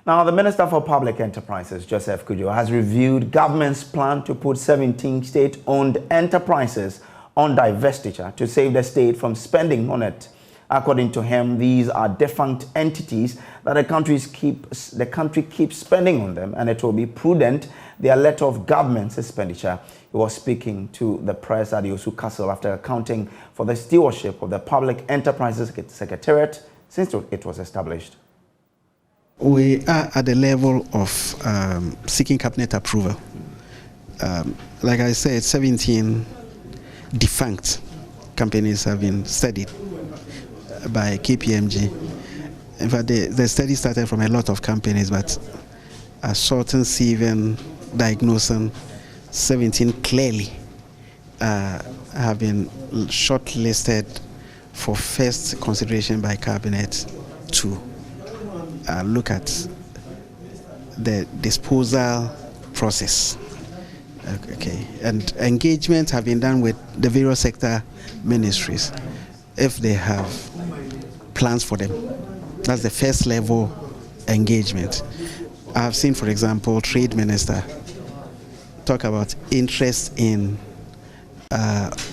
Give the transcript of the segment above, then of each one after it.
Now, the Minister for Public Enterprises, Joseph Kojo, has reviewed government's plan to put 17 state-owned enterprises on divestiture to save the state from spending on it. According to him, these are defunct entities that the country keeps spending on them, and it will be prudent they are let off government's expenditure. He was speaking to the press at the Osu Castle after accounting for the stewardship of the Public Enterprises Secretariat since it was established. We are at the level of seeking cabinet approval. Like I said, 17 defunct companies have been studied by KPMG. In fact, the study started from a lot of companies, but sorting, sieving, diagnosing 17 clearly have been shortlisted for first consideration by cabinet to look at the disposal process. Okay, and engagement have been done with the various sector ministries if they have plans for them. That's the first level engagement. I have seen, for example, Trade Minister talk about interest in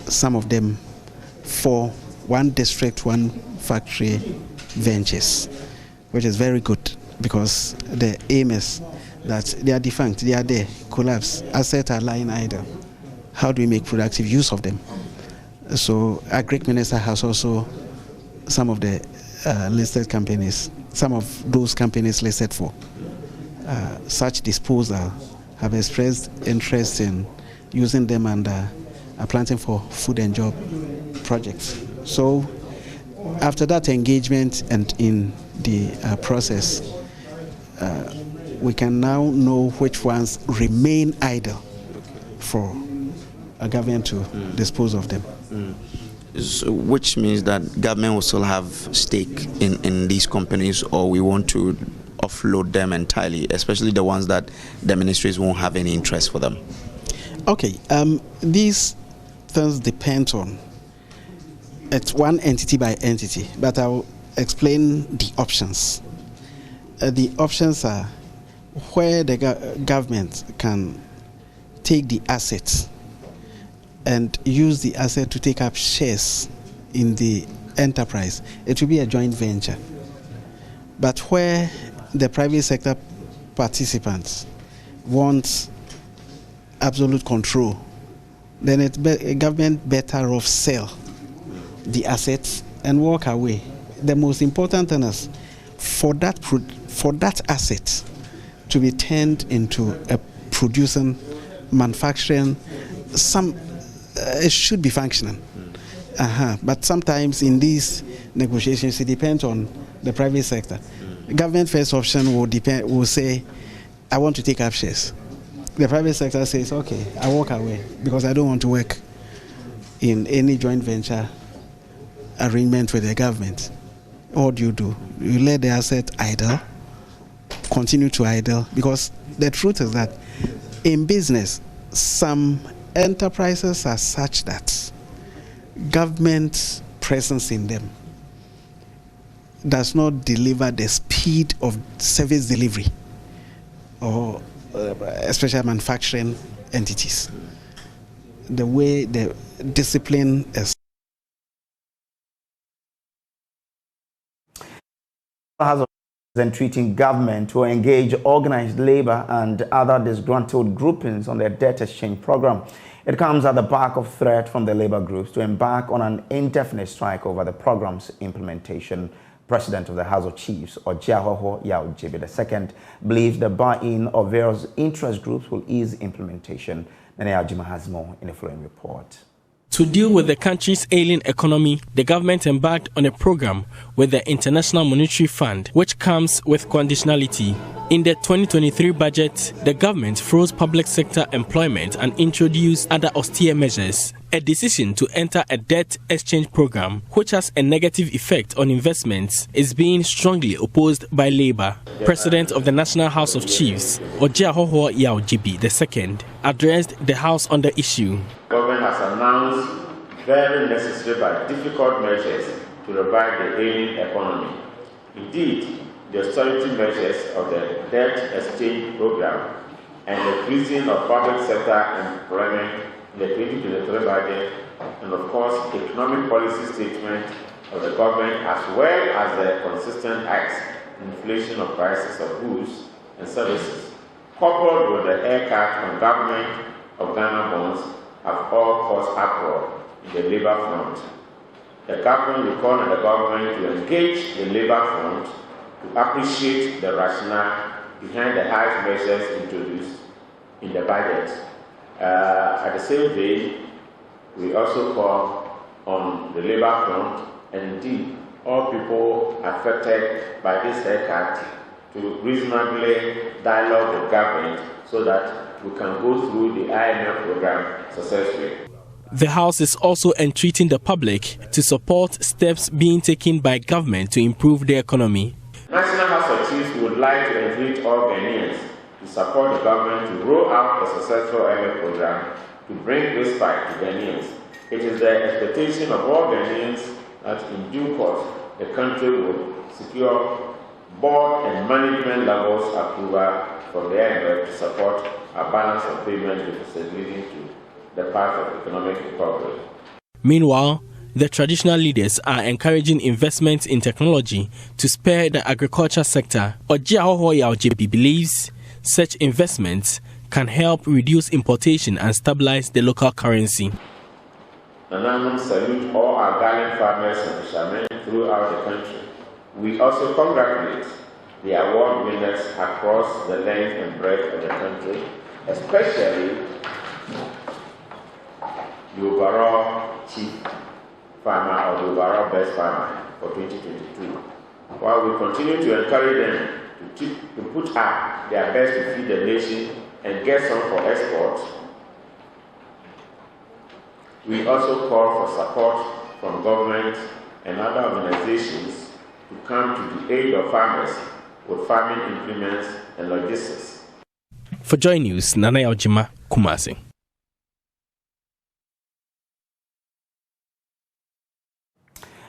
some of them for one district, one factory ventures, which is very good because the aim is that they are defunct, they are there, collapse, assets are lying idle. How do we make productive use of them? So our Greek Minister has also some of the listed companies, some of those companies listed for such disposal have expressed interest in using them under planting for food and job projects. So after that engagement and in the process, we can now know which ones remain idle for a government to dispose of them. So which means that government will still have stake in these companies, or we want to offload them entirely, especially the ones that the ministries won't have any interest for them? Okay, these things depend on, it's one entity by entity, but I'll explain the options. The options are where the government can take the assets and use the asset to take up shares in the enterprise. It will be a joint venture. But where the private sector participants want absolute control, then it's government better off sell the assets and walk away. The most important thing is for that asset to be turned into a producing, manufacturing, it should be functioning. But sometimes in these negotiations, it depends on the private sector. Government first option will say, I want to take up shares. The private sector says, okay, I walk away because I don't want to work in any joint venture arrangement with the government. What do? You let the asset idle, continue to idle, because the truth is that in business, some enterprises are such that government presence in them does not deliver the speed of service delivery, or especially manufacturing entities. The way the discipline is. And treating government to engage organized labor and other disgruntled groupings on their debt exchange program. It comes at the back of threat from the labor groups to embark on an indefinite strike over the program's implementation. President of the House of Chiefs, Ojiahoho Yaojibi II, believes the buy-in of various interest groups will ease implementation. Nene Ajima has more in the following report. To deal with the country's ailing economy, the government embarked on a program with the International Monetary Fund, which comes with conditionality. In the 2023 budget, the government froze public sector employment and introduced other austere measures. A decision to enter a debt exchange program, which has a negative effect on investments, is being strongly opposed by Labour. President of the National House of Chiefs, Ojiahoho Yaojibi II, addressed the House on the issue. Government has announced very necessary but difficult measures to revive the ailing economy. Indeed, the austerity measures of the debt exchange program, and the freezing of public sector employment in the 2023 budget, and of course, economic policy statement of the government, as well as the consistent hikes in inflation of prices of goods and services, coupled with the haircut on government of Ghana bonds, have all caused uproar in the labor front. The government will call on the government to engage the labor front to appreciate the rationale behind the high measures introduced in the budget. At the same vein, we also call on the labor front and indeed all people affected by this haircut to reasonably dialogue with government so that we can go through the IMF program successfully. The House is also entreating the public to support steps being taken by government to improve the economy. National House of Chiefs would like to entreat all Ghanaians to support the government to roll out a successful IMF program to bring respite to Ghanaians. It is the expectation of all Ghanaians that in due course the country will secure board and management levels approval from the IMF to support a balance of payment deficit leading to the path of economic recovery. Meanwhile, the traditional leaders are encouraging investment in technology to spur the agriculture sector. Ojiahoho Yaojebi believes such investments can help reduce importation and stabilize the local currency. And salute all our gallant farmers and fishermen throughout the country. We also congratulate the award winners across the length and breadth of the country, especially the overall chief farmer or the overall best farmer for 2022. While we continue to encourage them to put up their best to feed the nation and get some for export, we also call for support from government and other organizations to come to the aid of farmers with farming implements and logistics. For JoyNews, Nana Yaojima, Kumasi.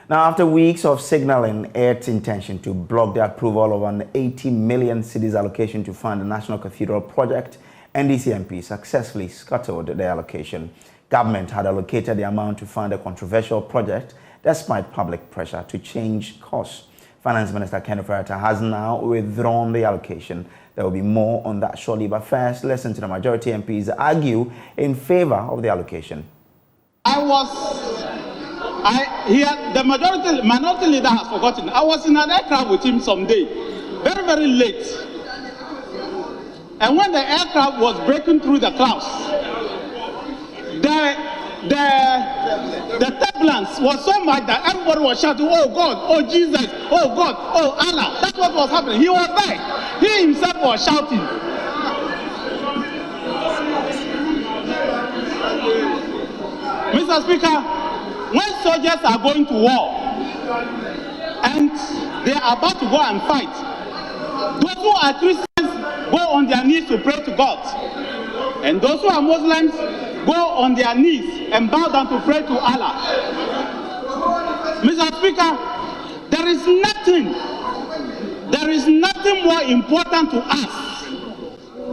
Now, after weeks of signaling its intention to block the approval of an 80 million cedis allocation to fund the National Cathedral project, NDC MP successfully scuttled the allocation. Government had allocated the amount to fund a controversial project despite public pressure to change course. Finance Minister Ken Ofori-Atta has now withdrawn the allocation. There will be more on that shortly, but first, listen to the majority MPs argue in favor of the allocation. The minority leader has forgotten. I was in an aircraft with him someday, very, very late. And when the aircraft was breaking through the clouds, the turbulence was so much that everybody was shouting, "Oh God, oh Jesus, oh God, oh Allah." That's what was happening. He was there. He himself was shouting. Mr. Speaker, when soldiers are going to war and they are about to go and fight, those who are Christians go on their knees to pray to God, and those who are Muslims go on their knees and bow down to pray to Allah. Mr. Speaker, there is nothing more important to us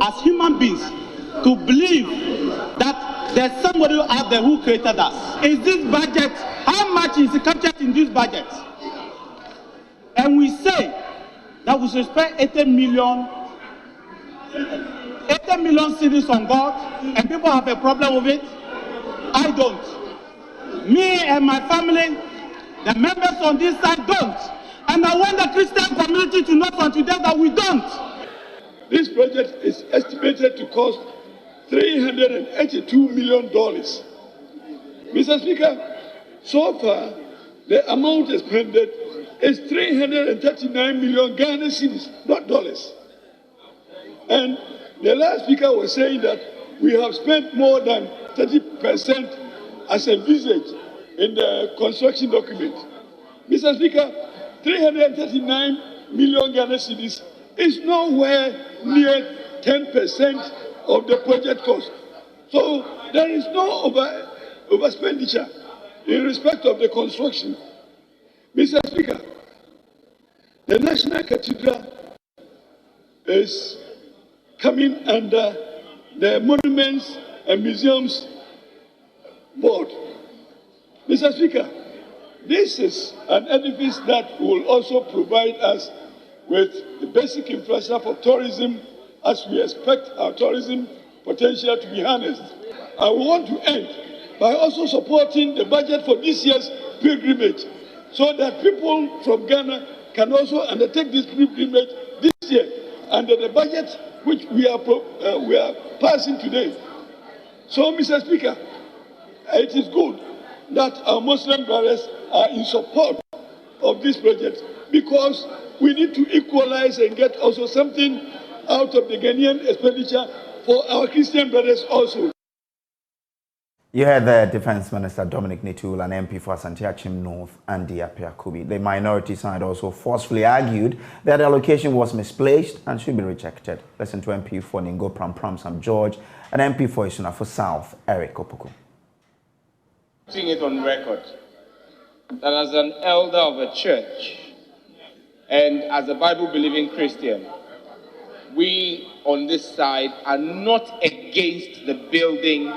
as human beings to believe that there's somebody out there who created us. Is this budget, how much is captured in this budget? And we say that we should spend 80 million cedis on God, and people have a problem with it. I don't. Me and my family, the members on this side don't. And I want the Christian community to know from today that we don't. This project is estimated to cost $382 million. Mr. Speaker, so far, the amount expended is 339 million Ghana cedis, not dollars. And the last speaker was saying that we have spent more than 30% as envisaged in the construction document. Mr. Speaker, 339 million Ghana cedis is nowhere near 10% of the project cost. So there is no overexpenditure in respect of the construction. Mr. Speaker, the National Cathedral is coming under the Monuments and Museums Board. Mr. Speaker, this is an edifice that will also provide us with the basic infrastructure for tourism as we expect our tourism potential to be harnessed. I want to end by also supporting the budget for this year's pilgrimage so that people from Ghana can also undertake this pilgrimage this year under the budget which we are passing today. So, Mr. Speaker, it is good that our Muslim brothers are in support of this project because we need to equalize and get also something out of the Ghanaian expenditure for our Christian brothers also. You heard the Defense Minister Dominic Nitul and MP for Asante-Achim North, Andy Apiakubi. The minority side also forcefully argued that the allocation was misplaced and should be rejected. Listen to MP for Ningo Pram Sam George and MP for Isunafo South, Eric Opoku. Putting it on record that as an elder of a church and as a Bible-believing Christian, we on this side are not against the building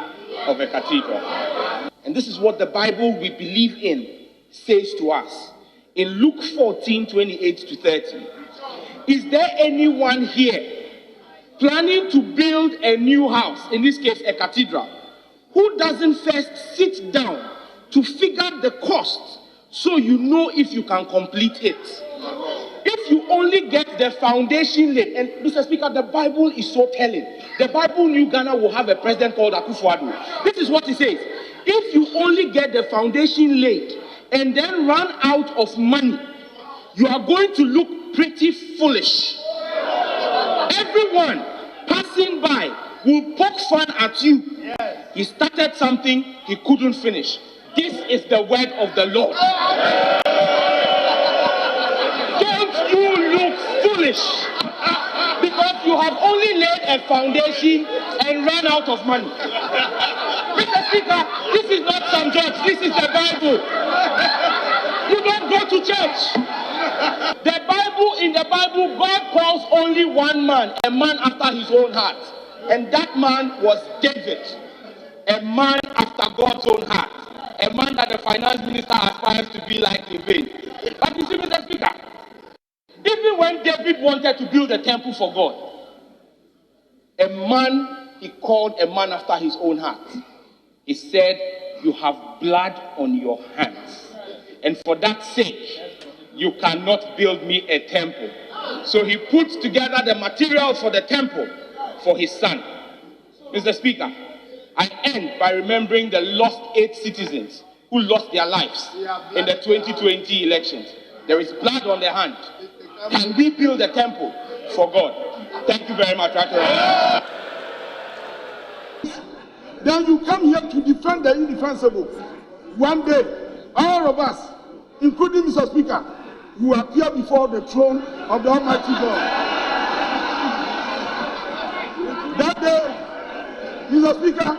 of a cathedral. And this is what the Bible we believe in says to us. In Luke 14:28-30, is there anyone here planning to build a new house, in this case a cathedral, who doesn't first sit down to figure the cost so you know if you can complete it? If you only get the foundation laid, and Mr. Speaker, the Bible is so telling. The Bible knew Ghana will have a president called Akufo-Addo. This is what it says. If you only get the foundation laid and then run out of money, you are going to look pretty foolish. Everyone passing by will poke fun at you. He started something he couldn't finish. This is the word of the Lord. Don't you look foolish because you have only laid a foundation and run out of money. Mr. Speaker, this is not some church, this is the Bible. You don't go to church. In the Bible, God calls only one man, a man after his own heart. And that man was David, a man after God's own heart. A man that the finance minister aspires to be like in vain. But you see, Mr. Speaker, even when David wanted to build a temple for God, he called a man after his own heart. He said, you have blood on your hands. And for that sake, you cannot build me a temple. So he puts together the materials for the temple for his son. Mr. Speaker, I end by remembering the lost 8 citizens who lost their lives in the 2020 elections. There is blood on their hand. Can we build a temple for God? Thank you very much. Then you come here to defend the indefensible. One day, all of us, including Mr. Speaker, will appear before the throne of the Almighty God. That day, Mr. Speaker,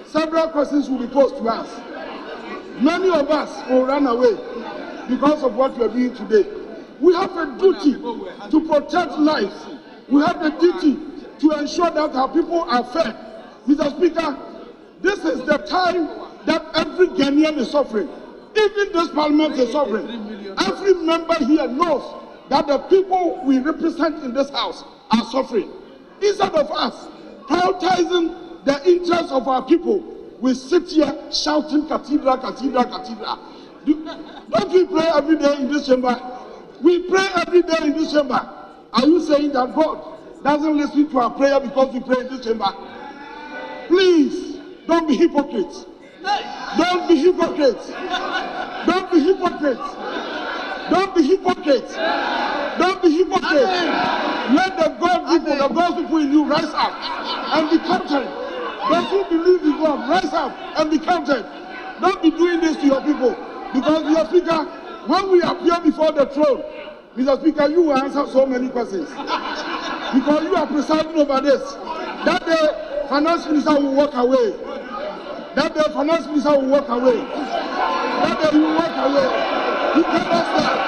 several questions will be posed to us. Many of us will run away because of what we are doing today. We have a duty to protect lives. We have a duty to ensure that our people are fed. Mr. Speaker, this is the time that every Ghanaian is suffering. Even this parliament is suffering. Every member here knows that the people we represent in this house are suffering. Instead of us prioritizing the interests of our people, we sit here shouting cathedral, cathedral, cathedral. Don't we pray every day in this chamber? We pray every day in this chamber. Are you saying that God doesn't listen to our prayer because we pray in this chamber? Please, don't be hypocrites. Don't be hypocrites. Don't be hypocrites. Don't be hypocrites. Don't be hypocrites. Let the God people in you rise up and be counted. Those who believe in God, rise up and be counted. Don't be doing this to your people. Because, Mr. Speaker, when we appear before the throne, Mr. Speaker, you will answer so many questions. Because you are presiding over this. That day, Finance Minister will walk away. That day, Finance Minister will walk away. That day, he will walk away. He cannot stand.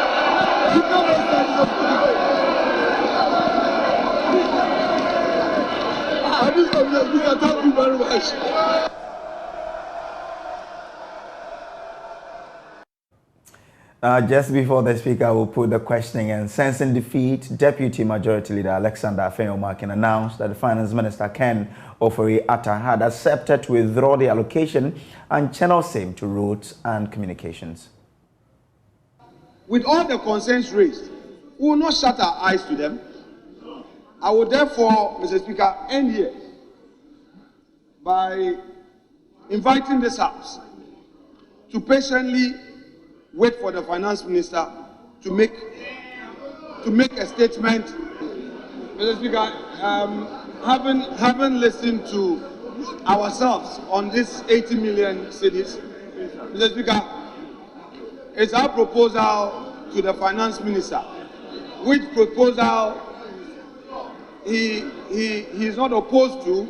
He cannot stand, Mr. Speaker. question. Just before the speaker will put the questioning and sensing defeat, Deputy Majority Leader Alexander Afenyo-Markin announced that the Finance Minister Ken Ofori-Atta had accepted to withdraw the allocation and channel same to roads and communications. With all the concerns raised, we will not shut our eyes to them. I will therefore, Mr. Speaker, end here by inviting this House to patiently wait for the Finance Minister to make a statement. Mr. Speaker, having listened to ourselves on this 80 million cities, Mr. Speaker, it's our proposal to the Finance Minister, which proposal he is not opposed to,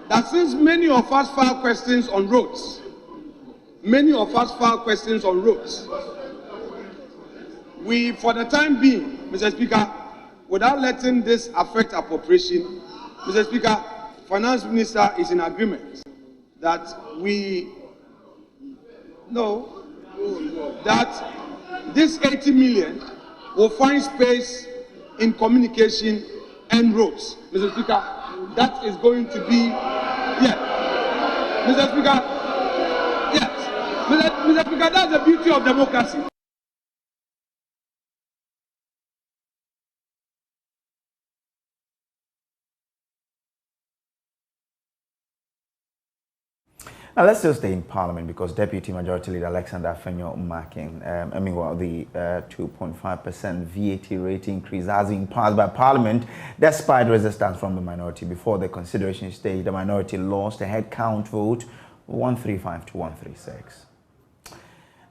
that since many of us file questions on roads, we, for the time being, Mr. Speaker, without letting this affect appropriation, Mr. Speaker, Finance Minister is in agreement that that this 80 million will find space in communication and roads. Mr. Speaker, that is going to be, Mr. Speaker, Mr. Speaker, that's the beauty of democracy. Now let's still stay in Parliament because Deputy Majority Leader Alexander Afenyo-Markin, the 2.5% VAT rate increase has been passed by Parliament despite resistance from the minority. Before the consideration stage, the minority lost a head count vote 135 to 136.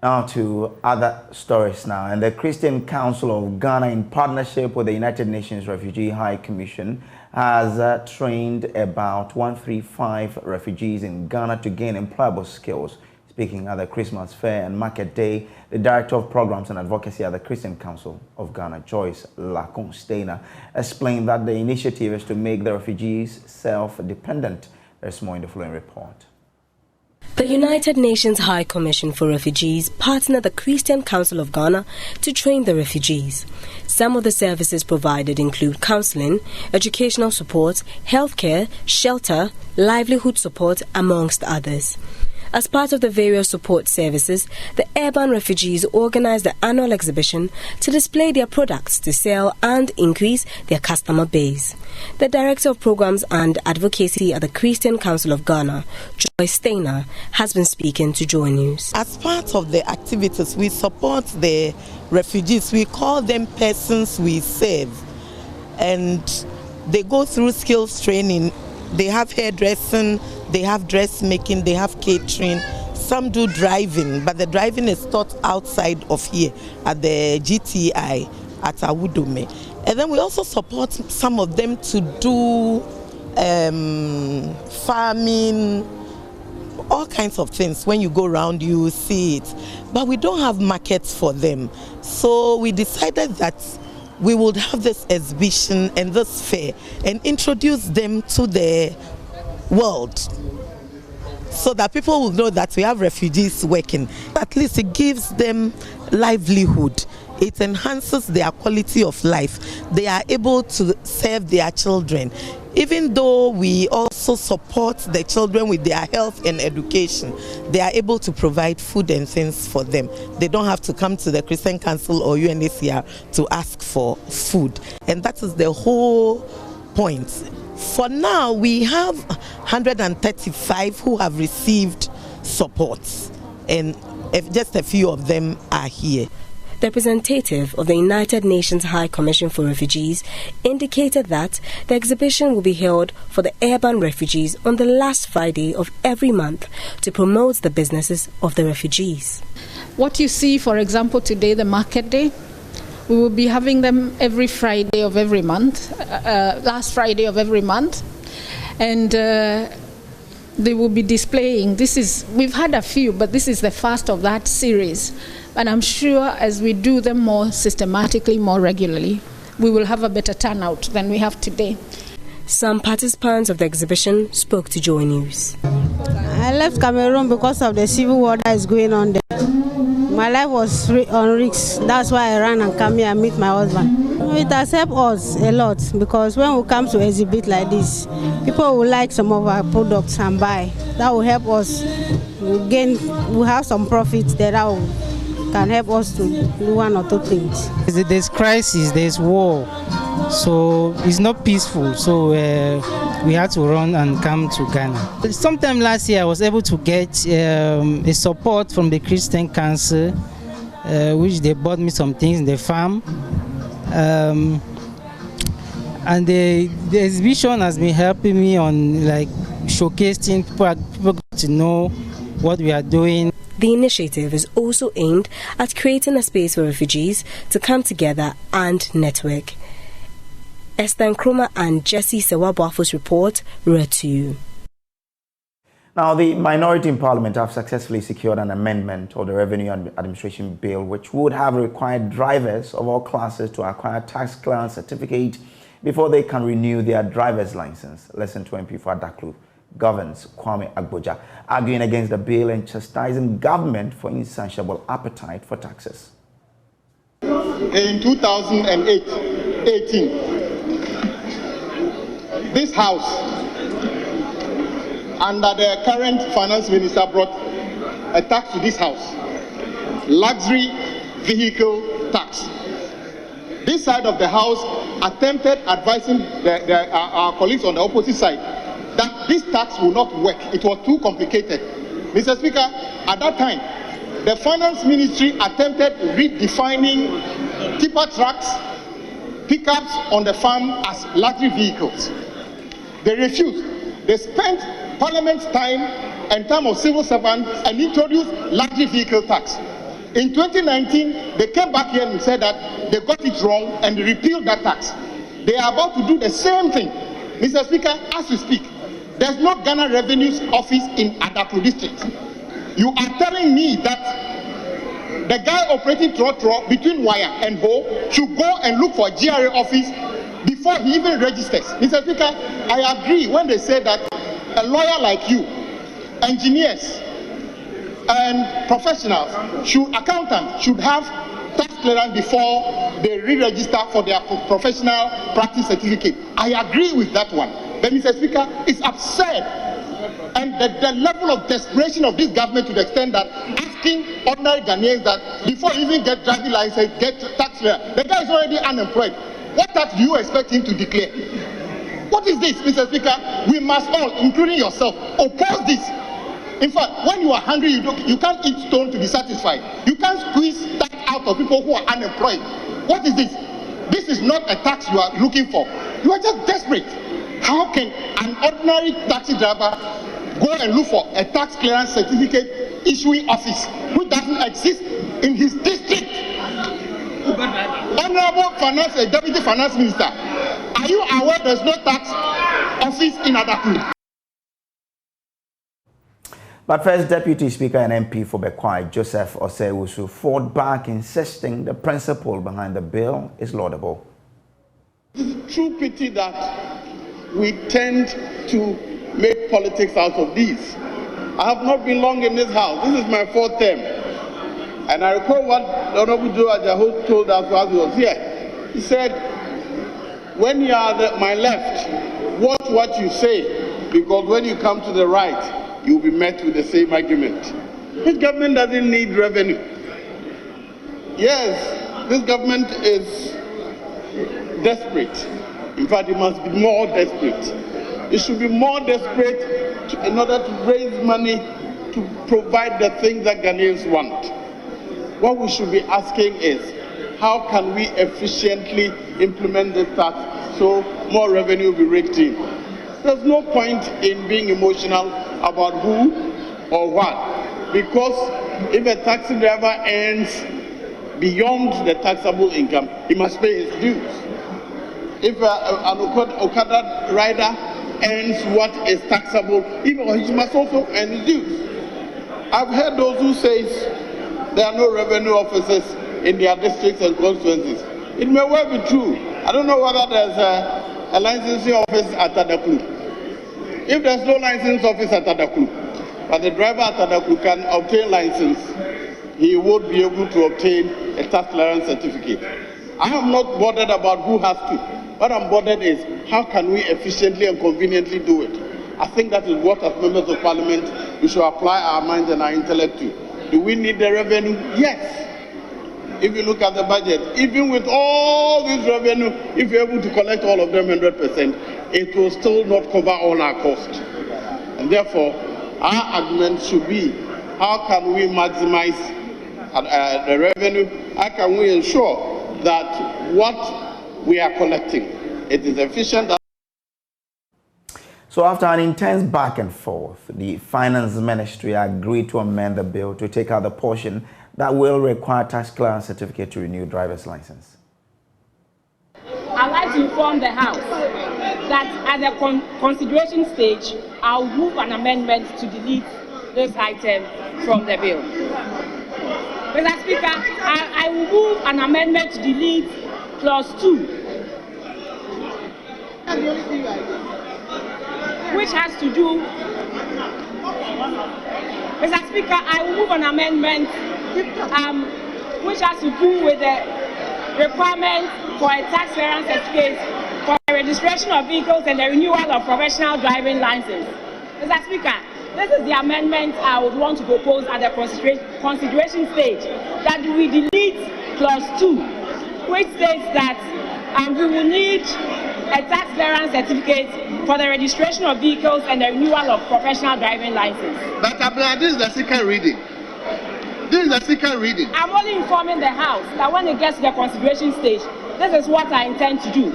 Now to other stories now. And the Christian Council of Ghana, in partnership with the United Nations Refugee High Commission, has trained about 135 refugees in Ghana to gain employable skills. Speaking at the Christmas Fair and Market Day, the Director of Programs and Advocacy at the Christian Council of Ghana, Joyce Laconstainer, explained that the initiative is to make the refugees self-dependent. There's more in the following report. The United Nations High Commission for Refugees partnered the Christian Council of Ghana to train the refugees. Some of the services provided include counseling, educational support, healthcare, shelter, livelihood support, amongst others. As part of the various support services, the urban refugees organized the annual exhibition to display their products to sell and increase their customer base. The Director of Programs and Advocacy at the Christian Council of Ghana, Joyce Stainer, has been speaking to JoyNews. As part of the activities, we support the refugees. We call them persons we serve. And they go through skills training. They have hairdressing, they have dressmaking, they have catering. Some do driving, but the driving is taught outside of here at the GTI at Awudome. And then we also support some of them to do farming, all kinds of things. When you go around, you see it. But we don't have markets for them. So we decided that we would have this exhibition and this fair and introduce them to the world so that people will know that we have refugees working. At least it gives them livelihood. It enhances their quality of life. They are able to serve their children. Even though we also support the children with their health and education, they are able to provide food and things for them. They don't have to come to the Christian Council or UNHCR to ask for food. And that is the whole point. For now, we have 135 who have received support, and just a few of them are here. The representative of the United Nations High Commission for Refugees indicated that the exhibition will be held for the urban refugees on the last Friday of every month to promote the businesses of the refugees. What you see, for example, today, the Market Day, we will be having them every Friday of every month, last Friday of every month, and they will be displaying. We've had a few, but this is the first of that series. And I'm sure as we do them more systematically, more regularly, we will have a better turnout than we have today. Some participants of the exhibition spoke to JoyNews. I left Cameroon because of the civil war that is going on there. My life was on risk. That's why I ran and come here and meet my husband. It has helped us a lot because when we come to exhibit like this, people will like some of our products and buy. That will help us we'll have some profits there that can help us to do one or two things. There's crisis, there's war, so it's not peaceful. So we had to run and come to Ghana. Sometime last year I was able to get a support from the Christian Council, which they bought me some things in the farm. And the exhibition has been helping me on like showcasing people to know what we are doing. The initiative is also aimed at creating a space for refugees to come together and network. Esther Nkrumah and Jesse Sewabuafo's report read to you. Now, the minority in Parliament have successfully secured an amendment of the Revenue Administration Bill, which would have required drivers of all classes to acquire tax clearance certificate before they can renew their driver's license. Listen to MP for Adaklu Governs Kwame Agboja arguing against the bill and chastising government for insatiable appetite for taxes. In 2018, this House, under the current finance minister, brought a tax to this House, luxury vehicle tax. This side of the House attempted advising our colleagues on the opposite side that this tax will not work. It was too complicated. Mr. Speaker, at that time, the finance ministry attempted redefining tipper trucks, pickups on the farm as luxury vehicles. They refused. They spent Parliament's time and time of civil servants and introduced luxury vehicle tax. In 2019, they came back here and said that they got it wrong and repealed that tax. They are about to do the same thing. Mr. Speaker, as we speak, there's no Ghana Revenue's office in Adaklu district. You are telling me that the guy operating trotro between Wire and Ho should go and look for a GRA office before he even registers. Mr. Speaker, I agree when they say that a lawyer like you, engineers and professionals, accountants should have tax clearance before they re-register for their professional practice certificate. I agree with that one. But Mr. Speaker, it's absurd. And the level of desperation of this government to the extent that asking ordinary Ghanaians that before you even get driving license, get tax clearance, the guy is already unemployed. What tax do you expect him to declare? What is this, Mr. Speaker? We must all, including yourself, oppose this. In fact, when you are hungry, you can't eat stone to be satisfied. You can't squeeze tax out of people who are unemployed. What is this? This is not a tax you are looking for. You are just desperate. How can an ordinary taxi driver go and look for a tax clearance certificate issuing office which doesn't exist in his district? Honorable Deputy Finance Minister, are you aware there's no tax office in Adaklu? But first, Deputy Speaker and MP for Bekwai, Joseph Osei-Wusu, fought back, insisting the principle behind the bill is laudable. It's a true pity that we tend to make politics out of these. I have not been long in this house. This is my fourth term. And I recall what Honorable Joe Ajaho told us while he was here. He said, when you are at my left, watch what you say, because when you come to the right, you'll be met with the same argument. This government doesn't need revenue. Yes, this government is desperate. In fact, it must be more desperate. It should be more desperate in order to raise money to provide the things that Ghanaians want. What we should be asking is, how can we efficiently implement this tax so more revenue will be raked in? There's no point in being emotional about who or what, because if a taxi driver earns beyond the taxable income, he must pay his dues. If an Okada rider earns what is taxable, he must also earn his dues. I've heard those who say there are no revenue officers in their districts and constituencies. It may well be true. I don't know whether there's a licensing office at Tadaklu. If there's no license office at Tadaklu, but the driver at Tadaklu can obtain license, he would be able to obtain a tax clearance certificate. I am not bothered about who has to. What I'm bothered is how can we efficiently and conveniently do it. I think that is what, as members of parliament, we should apply our minds and our intellect to. Do we need the revenue? Yes. If you look at the budget, even with all this revenue, if you're able to collect all of them 100%, it will still not cover all our costs. And therefore, our argument should be, how can we maximize the revenue? How can we ensure that what we are collecting, it is efficient? So after an intense back and forth, the Finance Ministry agreed to amend the bill to take out the portion that will require tax clearance certificate to renew driver's license. I'd like to inform the House that at the consideration stage, I'll move an amendment to delete this item from the bill. Mr. Speaker, I will move an amendment to delete clause 2, which has to do, Mr. Speaker, I will move an amendment which has to do with the requirement for a tax clearance certificate for the registration of vehicles and the renewal of professional driving license. Mr. Speaker, this is the amendment I would want to propose at the consideration stage, that we delete clause 2, which states that we will need a tax clearance certificate for the registration of vehicles and the renewal of professional driving license. But this is the second reading. This is the second reading. I'm only informing the House that when it gets to the consideration stage, this is what I intend to do.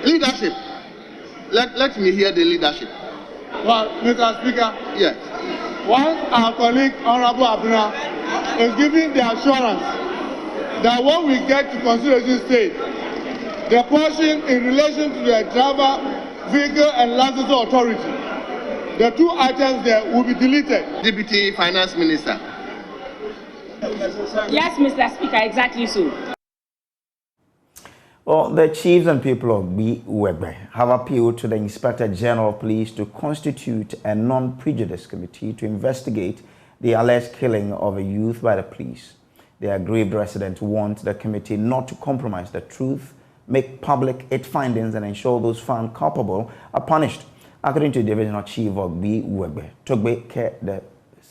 Leadership. Let me hear the leadership. Well, Mr. Speaker. Yes. Once our colleague, Honorable Abuna, is giving the assurance that when we get to consideration stage, the portion in relation to the driver, vehicle and license authority, the two items there will be deleted. Deputy Finance Minister. Yes, Mr. Speaker, exactly so. Well, the chiefs and people of Biwegbe have appealed to the Inspector General of Police to constitute a non-prejudice committee to investigate the alleged killing of a youth by the police. The aggrieved residents want the committee not to compromise the truth, make public its findings, and ensure those found culpable are punished. According to the Divisional Chief of Biwegbe, Togbe Ke the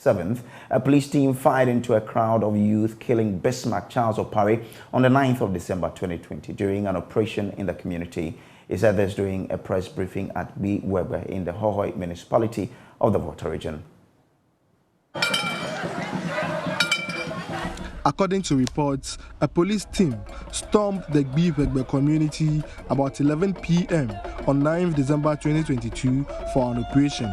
7th, a police team fired into a crowd of youth, killing Bismarck Charles Opare on the 9th of December 2020 during an operation in the community. He said this during a press briefing at Biwegbe in the Hohoi municipality of the Volta region. According to reports, a police team stormed the Biwegbe community about 11 p.m. on 9th December 2022 for an operation.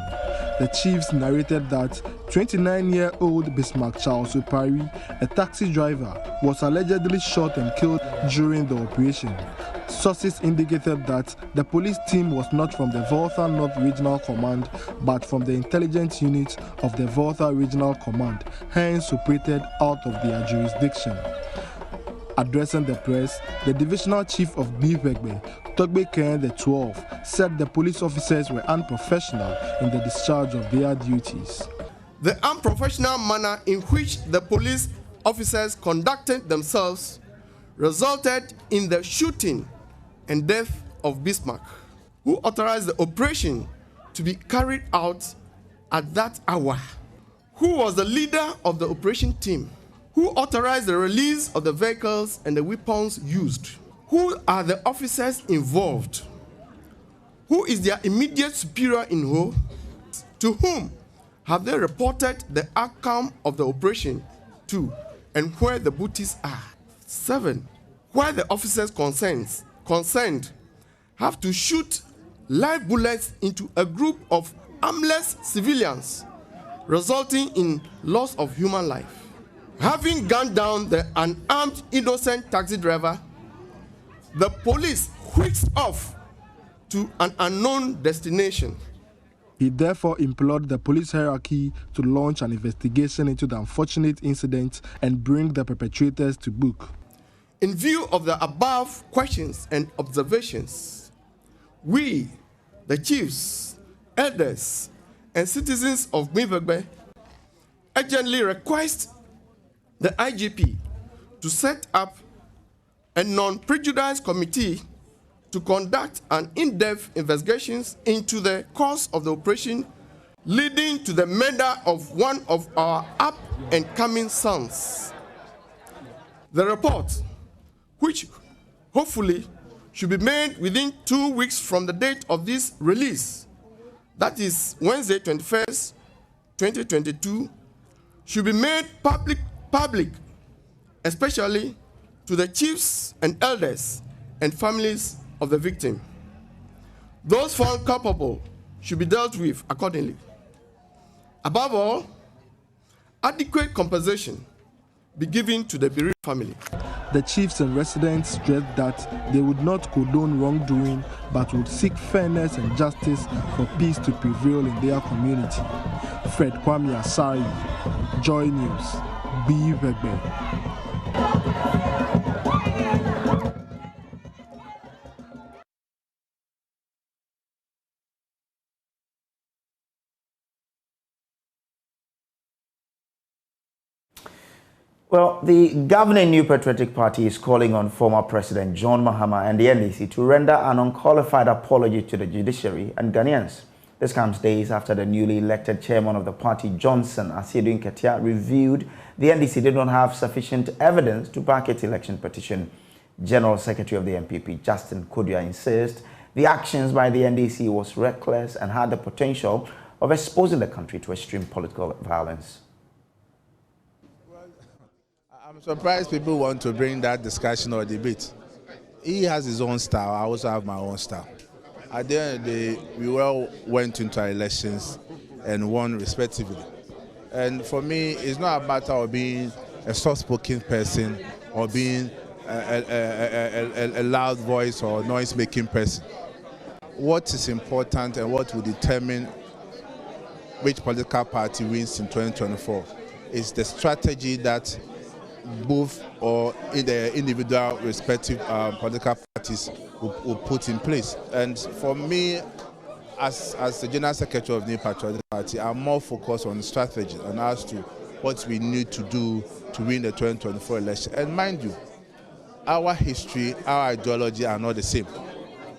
The chiefs narrated that 29-year-old Bismarck Charles Opare, a taxi driver, was allegedly shot and killed during the operation. Sources indicated that the police team was not from the Volta North Regional Command, but from the intelligence unit of the Volta Regional Command, hence operated out of their jurisdiction. Addressing the press, the divisional chief of Biwegbe, Togbe Ke the 12th, said the police officers were unprofessional in the discharge of their duties. The unprofessional manner in which the police officers conducted themselves resulted in the shooting and death of Bismarck, who authorized the operation to be carried out at that hour. Who was the leader of the operation team? Who authorized the release of the vehicles and the weapons used? Who are the officers involved? Who is their immediate superior in Ho? To whom have they reported the outcome of the operation to, and where the booties are? 7. Why the officers concerned have to shoot live bullets into a group of armless civilians, resulting in loss of human life. having gunned down the unarmed innocent taxi driver, the police whisks off to an unknown destination. He therefore implored the police hierarchy to launch an investigation into the unfortunate incident and bring the perpetrators to book. In view of the above questions and observations, we, the chiefs, elders, and citizens of Gbinvegbe, urgently request the IGP to set up a non-prejudice committee to conduct an in-depth investigation into the cause of the operation leading to the murder of one of our up-and-coming sons. The report, which hopefully should be made within 2 weeks from the date of this release, that is Wednesday, 21st, 2022, should be made public, especially to the chiefs and elders and families of the victim. Those found culpable should be dealt with accordingly. Above all, adequate compensation be given to the bereaved family. The chiefs and residents stressed that they would not condone wrongdoing but would seek fairness and justice for peace to prevail in their community. Fred Kwame Asari, Joy News, Gbinvegbe. Well, the governing New Patriotic Party is calling on former President John Mahama and the NDC to render an unqualified apology to the judiciary and Ghanaians. This comes days after the newly elected chairman of the party, Johnson Asiedu Nketia, revealed the NDC did not have sufficient evidence to back its election petition. General Secretary of the NPP, Justin Kojo, insists the actions by the NDC was reckless and had the potential of exposing the country to extreme political violence. I'm surprised people want to bring that discussion or debate. He has his own style, I also have my own style. At the end of the day, we all went into our elections and won respectively. And for me, it's not a matter of being a soft-spoken person or being a loud voice or noise-making person. What is important and what will determine which political party wins in 2024 is the strategy that both or in the individual respective political parties will put in place. And for me, as the General Secretary of the New Patriotic Party, I'm more focused on strategy and as to what we need to do to win the 2024 election. And mind you, our history, our ideology are not the same.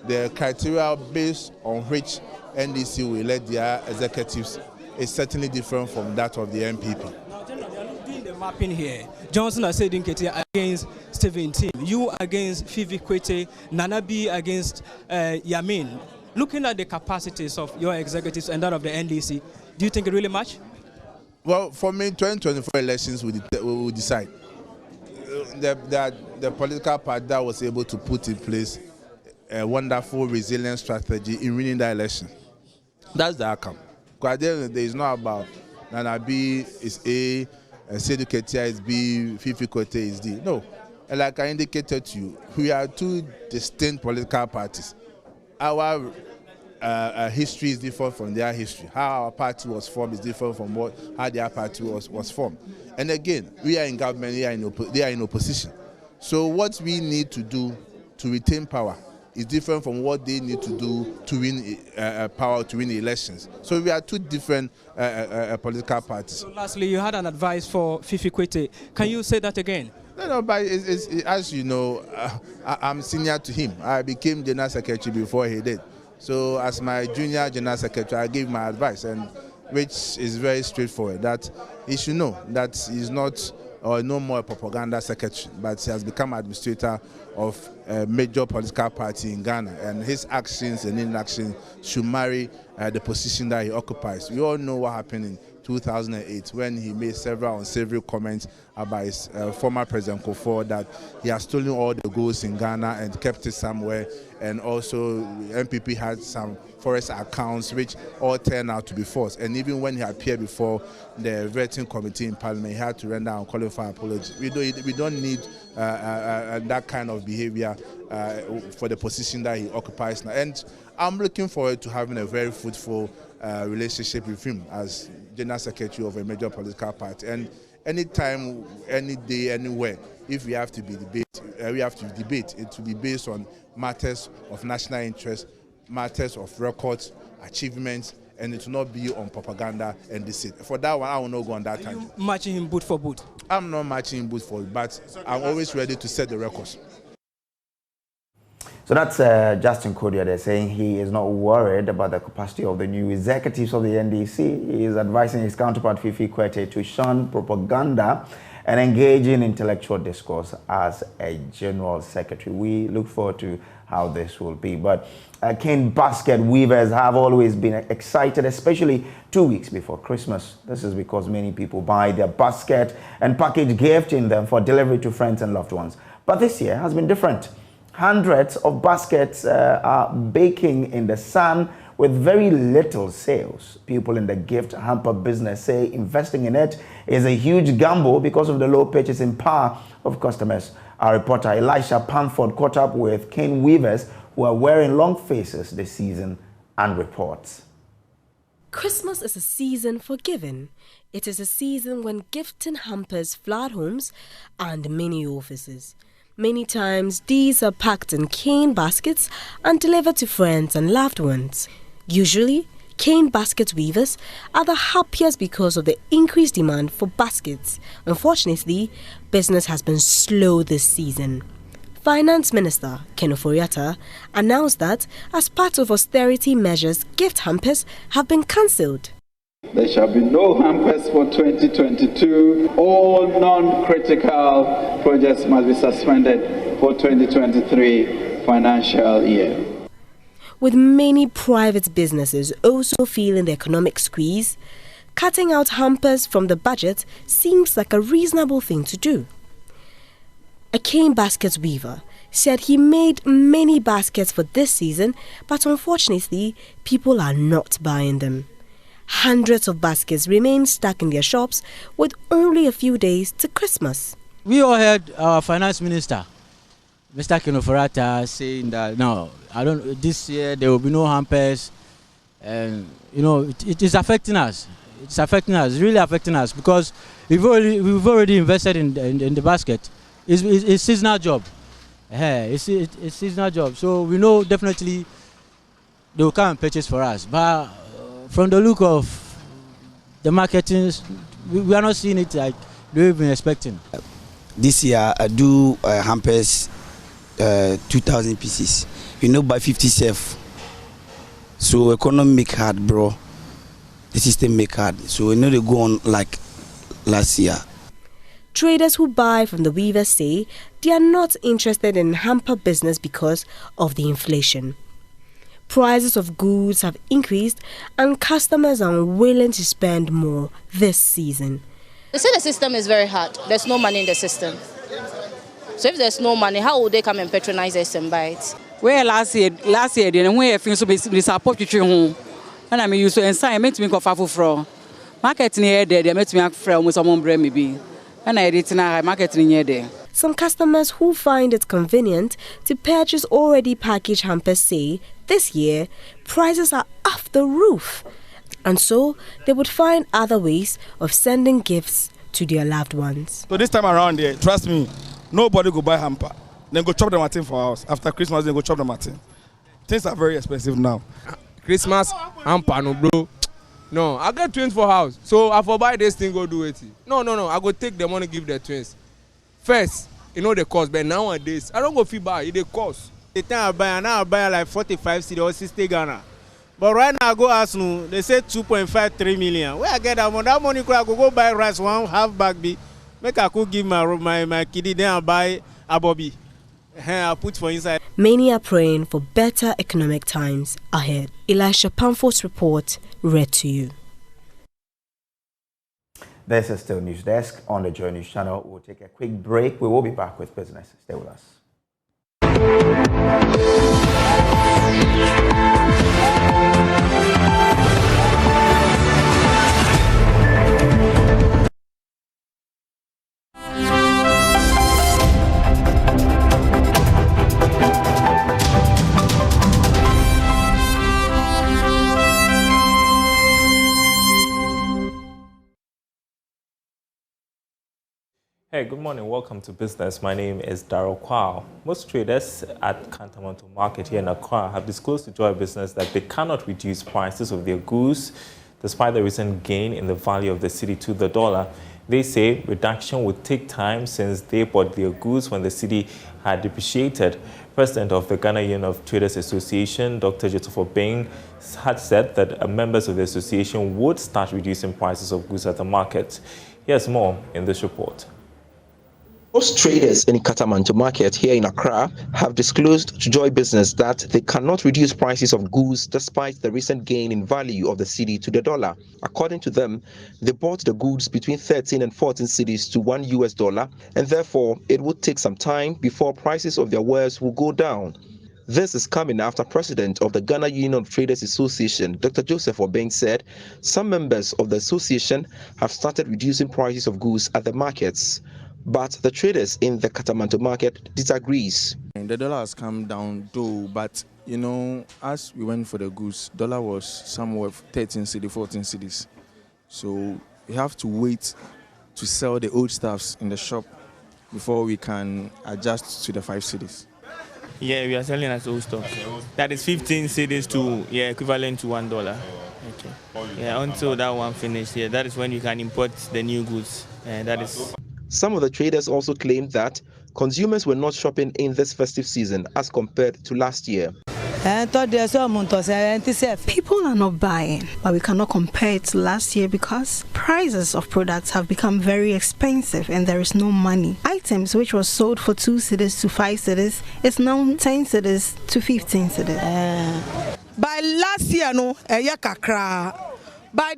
The criteria based on which NDC will elect their executives is certainly different from that of the NPP. Doing the mapping here, Johnson Asiedu Nketia against Stephen Tim, you against Fifi Kwete, Nanabi against Yamin. Looking at the capacities of your executives and that of the NDC, do you think it really match? Well, for me, 2024 elections will decide. The political party that was able to put in place a wonderful, resilient strategy in winning the election. That's the outcome. Because at the end of the day, it's not about Nanabi is A, Asiedu Nketia is B, Fifi Kwete is D. No. And like I indicated to you, we are two distinct political parties. Our history is different from their history. How our party was formed is different from how their party was formed. And again, we are in government, they are in opposition. So what we need to do to retain power is different from what they need to do to win power, to win the elections. So we are two different political parties. So lastly, you had an advice for Fifi Kwete. Can you say that again? No, but as you know, I'm senior to him. I became General Secretary before he did. So as my junior General Secretary, I gave my advice, and which is very straightforward, that he should know that he's not or no more a propaganda secretary, but he has become administrator of a major political party in Ghana, and his actions and inactions should marry the position that he occupies. We all know what happened in 2008 when he made several unsavory comments about his former President Kojo that he has stolen all the gold in Ghana and kept it somewhere, and also MPP had some forest accounts which all turned out to be false. And even when he appeared before the vetting committee in Parliament, he had to render unqualified apology. We don't need that kind of behavior for the position that he occupies now. And I'm looking forward to having a very fruitful relationship with him as General Secretary of a major political party. And anytime, any day, anywhere, if we have to debate, it will be based on matters of national interest, matters of records, achievements, and it will not be on propaganda and deceit. For that one, I will not go on that tangent. Are you matching him boot for boot? I'm not matching him boot for boot, but I'm always ready to set the records. So that's Justin Kojo there saying he is not worried about the capacity of the new executives of the NDC. He is advising his counterpart Fifi Kwete to shun propaganda and engage in intellectual discourse as a general secretary. We look forward to how this will be. But cane basket weavers have always been excited, especially 2 weeks before Christmas. This is because many people buy their basket and package gift in them for delivery to friends and loved ones. But this year has been different. Hundreds of baskets are baking in the sun with very little sales. People in the gift hamper business say investing in it is a huge gamble because of the low purchasing power of customers. Our reporter Elisha Pamford caught up with cane weavers who are wearing long faces this season and reports. Christmas is a season for giving. It is a season when gifting hampers flood homes and many offices. Many times, these are packed in cane baskets and delivered to friends and loved ones. Usually, cane basket weavers are the happiest because of the increased demand for baskets. Unfortunately, business has been slow this season. Finance Minister Ken Ofori-Atta announced that as part of austerity measures, gift hampers have been cancelled. There shall be no hampers for 2022. All non-critical projects must be suspended for 2023 financial year. With many private businesses also feeling the economic squeeze, cutting out hampers from the budget seems like a reasonable thing to do. A cane basket weaver said he made many baskets for this season, but unfortunately, people are not buying them. Hundreds of baskets remain stuck in their shops with only a few days to Christmas. We all heard our finance minister, Mr. Ken Ofori-Atta, saying that this year there will be no hampers, and it is affecting us. It's affecting us, really affecting us, because we've already invested in the basket. It's a seasonal job. It's a seasonal job, so we know definitely they will come and purchase for us. But from the look of the marketing, we are not seeing it like we've been expecting. This year I do hampers 2,000 pieces. By 50 self. So economy make hard, bro. The system make hard. So they go on like last year. Traders who buy from the weavers say they are not interested in hamper business because of the inflation. Prices of goods have increased and customers are unwilling to spend more this season. They say the system is very hard. There's no money in the system. So if there's no money, how would they come and patronize us and buy it? Where last year, then when I feel so we support you home, and I mean you so inside I make me go far from market near there. They make me from someone bring me be, and I did now market near there. Some customers who find it convenient to purchase already packaged hampers say this year prices are off the roof, and so they would find other ways of sending gifts to their loved ones. So this time around here, trust me, nobody go buy hamper. Then go chop the Martin for house. After Christmas, then go chop the Martin. Things are very expensive now. Christmas hamper, no bro. No, I get twins for house. So I for buy this thing, go do it. No. I go take the money, give the twins. First, the cost, but nowadays, I don't go feel buy, it cost. The time I buy like 45 cedi or 60 Ghana. But right now I go ask no, they say 2.53 million. Where I get that money, I go buy rice, one half bag be. Make I could give my kiddie, then I buy a bobby. I put for inside. Many are praying for better economic times ahead. Elisha Pamford's report read to you. This is still News Desk on the JoyNews channel. We'll take a quick break. We will be back with business. Stay with us. Hey, good morning. Welcome to Business. My name is Darryl Kwao. Most traders at Kantamanto Market here in Accra have disclosed to Joy Business that they cannot reduce prices of their goods despite the recent gain in the value of the cedi to the dollar. They say reduction would take time since they bought their goods when the cedi had depreciated. President of the Ghana Union of Traders Association, Dr. Joseph Beng, had said that members of the association would start reducing prices of goods at the market. Here's more in this report. Most traders in Kantamanto Market here in Accra have disclosed to Joy Business that they cannot reduce prices of goods despite the recent gain in value of the cedi to the dollar. According to them, they bought the goods between 13 and 14 cedis to $1, and therefore it would take some time before prices of their wares will go down. This is coming after President of the Ghana Union of Traders Association, Dr. Joseph Obeng, said some members of the association have started reducing prices of goods at the markets. But the traders in the Kantamanto Market disagrees. The dollar has come down though, but you know, as we went for the goods, dollar was somewhere 13 cedi, 14 cedis. So we have to wait to sell the old stuffs in the shop before we can adjust to the 5 cedis. Yeah, we are selling as old stock. That is 15 cedis to equivalent to $1. Okay. Yeah, until that one finished, that is when you can import the new goods. That is. Some of the traders also claimed that consumers were not shopping in this festive season as compared to last year. People are not buying, but we cannot compare it to last year because prices of products have become very expensive and there is no money. Items which were sold for 2 cedis to 5 cedis is now 10 cedis to 15 cedis. By last year,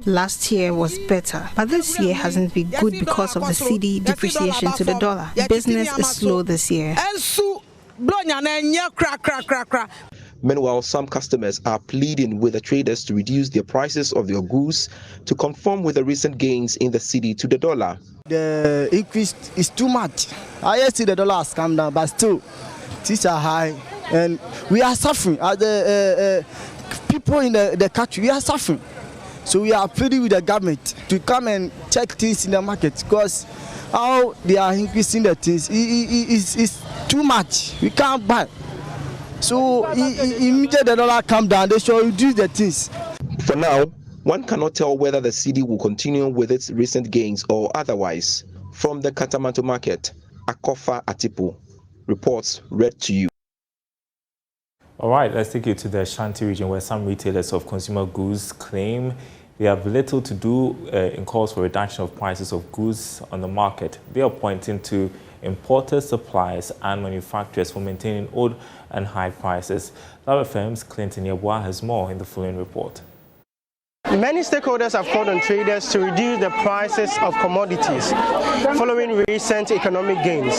Last year was better, but this year hasn't been good because of the cedi depreciation to the dollar. Business is slow this year. Meanwhile, some customers are pleading with the traders to reduce their prices of their goods to conform with the recent gains in the cedi to the dollar. The increase is too much. I see the dollar has come down, but still, these are high, and we are suffering. As the people in the country, we are suffering. So we are pleading with the government to come and check things in the market because how they are increasing the things is too much. We can't buy. So immediately the dollar come down, they should reduce the things. For now, one cannot tell whether the cedi will continue with its recent gains or otherwise. From the Kantamanto Market, Akofa Atipu reports read to you. All right, let's take you to the Ashanti region where some retailers of consumer goods claim they have little to do in calls for reduction of prices of goods on the market. They are pointing to importers, suppliers, and manufacturers for maintaining old and high prices. Lava Firm's Clinton Yabwa has more in the following report. Many stakeholders have called on traders to reduce the prices of commodities following recent economic gains.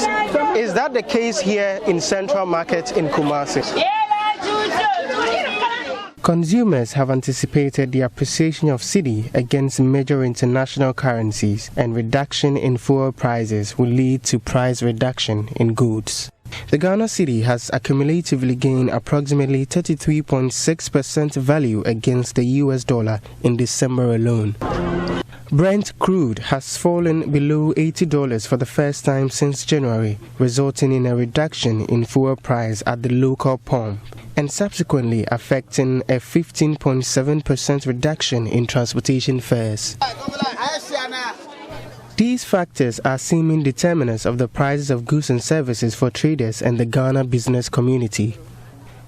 Is that the case here in Central Market in Kumasi? Consumers have anticipated the appreciation of cedi against major international currencies, and reduction in fuel prices will lead to price reduction in goods. The Ghana cedi has accumulatively gained approximately 33.6% value against the US dollar in December alone. Brent crude has fallen below $80 for the first time since January, resulting in a reduction in fuel price at the local pump, and subsequently affecting a 15.7% reduction in transportation fares. These factors are seeming determinants of the prices of goods and services for traders and the Ghana business community.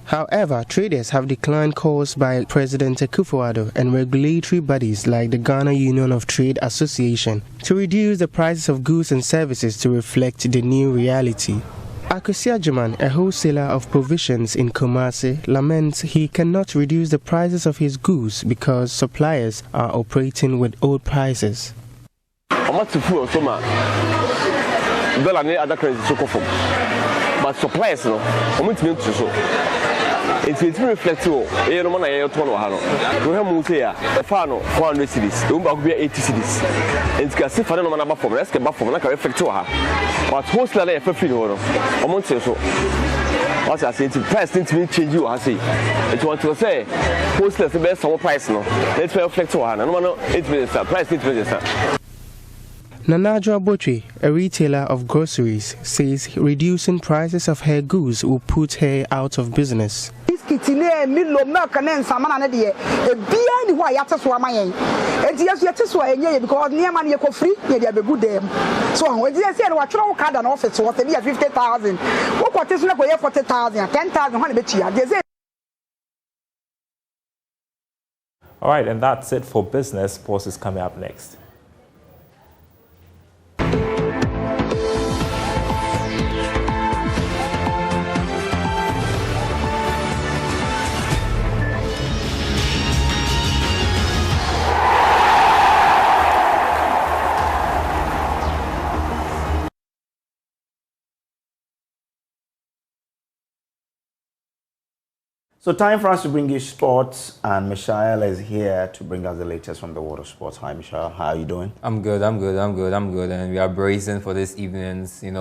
However, traders have declined calls by President Akufo-Addo and regulatory bodies like the Ghana Union of Trade Association to reduce the prices of goods and services to reflect the new reality. Akosia Jaman, a wholesaler of provisions in Kumasi, laments he cannot reduce the prices of his goods because suppliers are operating with old prices. much food so much. Dollar and other currencies so from. But supplies, no, I'm going to so. It's reflective. You know, I told you, we have moved here. The final 400 cities. The Umba be 80 cities. It's got si fana no mana bafom. Let's get bafom. Na ka reflective ha. But host la e fefi no. I'm going to so. What I say, it's price need to change you. I say. It's what to say. Host la be some price no. Let's reflective ha. No mana 8 minutes. Price need to be. Nanajo Abotri, a retailer of groceries, says reducing prices of her goods will put her out of business. Kitine milo milk and salmon and the behind why you so am I and yes yet so because near money go free you dey be good them so when you say what throw card and office what be 50,000 what is no go 40,000 10,000 how be chia they say. All right, and that's it for business. Sports is coming up next. So time for us to bring you sports, and Michelle is here to bring us the latest from the world of sports. Hi Michelle, how are you doing? I'm good, and we are bracing for this evening's, should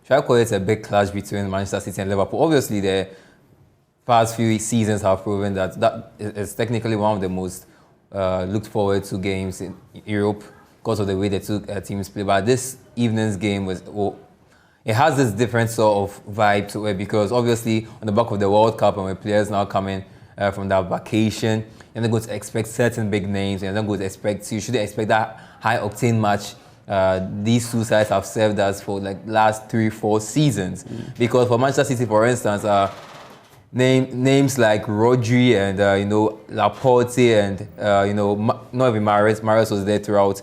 I call it a big clash between Manchester City and Liverpool? Obviously, the past few seasons have proven that is technically one of the most looked forward to games in Europe because of the way the two teams play. But this evening's game it has this different sort of vibe to it because obviously on the back of the World Cup and with players now coming from that vacation, you're not going to expect certain big names. You're not going to expect, you shouldn't expect that high octane match these two sides have served us for like last 3-4 seasons. Because for Manchester City, for instance, names like Rodri and Laporte and not even Mahrez was there throughout.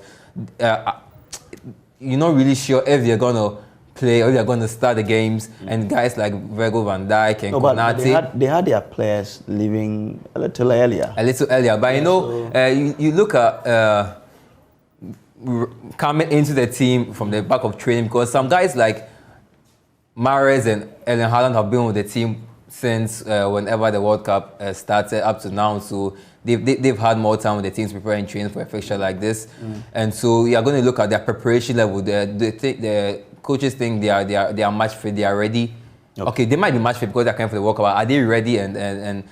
You're not really sure if they're gonna play or they're going to start the games, and guys like Virgil van Dijk and Konate. They had their players leaving a little earlier. But you look at coming into the team from the back of training, because some guys like Mahrez and Erling Haaland have been with the team since whenever the World Cup started up to now, so they've had more time with the teams preparing training for a fixture like this, and so you are going to look at their preparation level. The coaches think they are match fit, they are ready. Okay, they might be match fit because they're coming for the World Cup. Are they ready and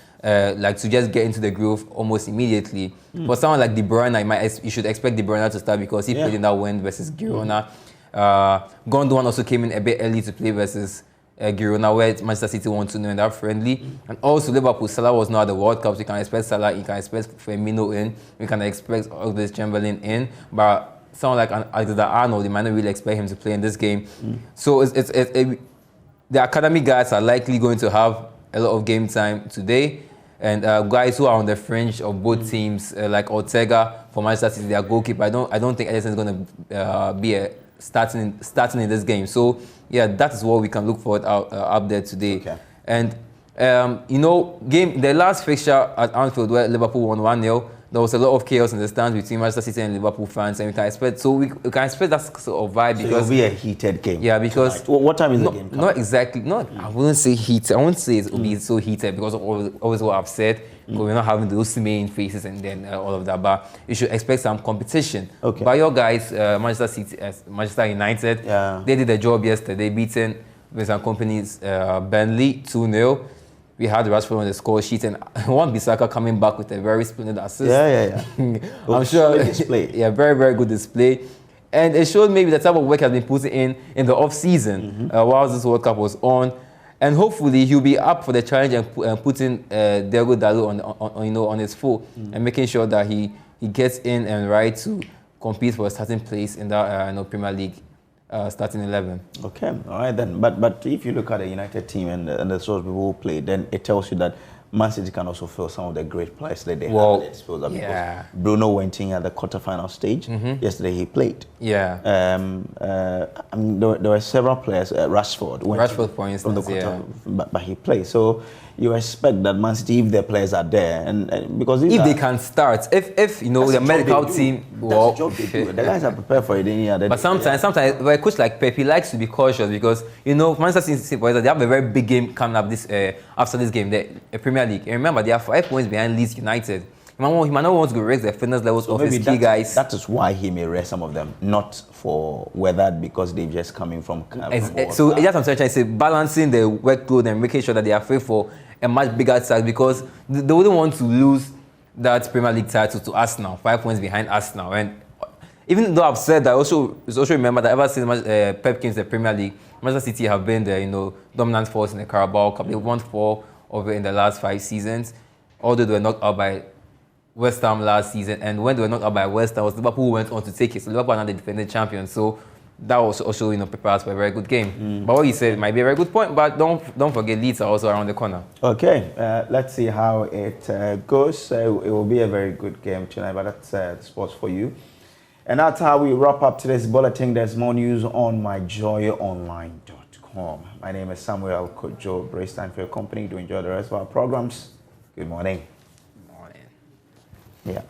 like to just get into the groove almost immediately? For someone like De Bruyne, you should expect De Bruyne to start because he played in that win versus Girona. Gundogan also came in a bit early to play versus Girona, where Manchester City want to know in that friendly. And also Liverpool, Salah was not at the World Cup, so you can expect Salah, you can expect Firmino in, you can expect Oxlade-Chamberlain in, but someone like Alexander-Arnold, you might not really expect him to play in this game. So the academy guys are likely going to have a lot of game time today, and guys who are on the fringe of both teams, like Ortega for Manchester City, their goalkeeper, I don't think Ederson is going to be starting in this game. So yeah, that is what we can look forward up there today. Okay. And the last fixture at Anfield where Liverpool won 1-0, there was a lot of chaos in the stands between Manchester City and Liverpool fans, and we can expect that sort of vibe, because it'll be a heated game. Yeah, because what time is the game? Not exactly. I wouldn't say heated. I wouldn't say it will be so heated because of always what I've said. Because we're not having those main faces and then all of that. But you should expect some competition. Okay. But your guys, Manchester United, they did the job yesterday, beating with some companies, Burnley 2-0. We had Rashford on the score sheet, and Wan-Bissaka coming back with a very splendid assist. Yeah. I'm sure. Display. Yeah, very, very good display. And it showed maybe the type of work has been put in the off-season while this World Cup was on. And hopefully he'll be up for the challenge and putting Diego Dalot on his full and making sure that he gets in and right to compete for a starting place in that Premier League. Starting 11. Okay, all right then. But if you look at the United team and the sort of people who play, then it tells you that Man City can also fill some of the great players that they have at their disposal. Yeah. Bruno went in at the quarterfinal stage. Yesterday he played. Yeah. There were several players. Rashford, for instance, from the quarter, but he played. So you expect that Man City, if their players are there, and because if they can start, if you know the medical team, well, the guys are prepared for it. But sometimes, a coach like Pep, he likes to be cautious because you know Manchester City, for example, they have a very big game coming up this after this game, the Premier League. And remember, they are 5 points behind Leeds United. He might not want to raise the fitness levels of his key guys. That is why he may rest some of them, not for whether because they're just coming from. So that's what I'm trying to say, balancing the workload and making sure that they are fit for a much bigger side because they wouldn't want to lose that Premier League title to Arsenal, 5 points behind Arsenal. And even though I've said that, also remember that ever since Pep came to the Premier League, Manchester City have been the dominant force in the Carabao Cup. They won 4 of it in the last 5 seasons, although they were knocked out by West Ham last season, and when they were knocked out by West Ham, was Liverpool who went on to take it. So Liverpool are now the defending champions. So that was also prepared for a very good game. But what you said might be a very good point. But don't forget, Leeds are also around the corner. Okay, let's see how it goes. It will be a very good game tonight. But that's the sports for you, and that's how we wrap up today's bulletin. There's more news on myjoyonline.com. My name is Samuel Kojo. Brace time for your company to enjoy the rest of our programs. Good morning. Good morning. Yeah.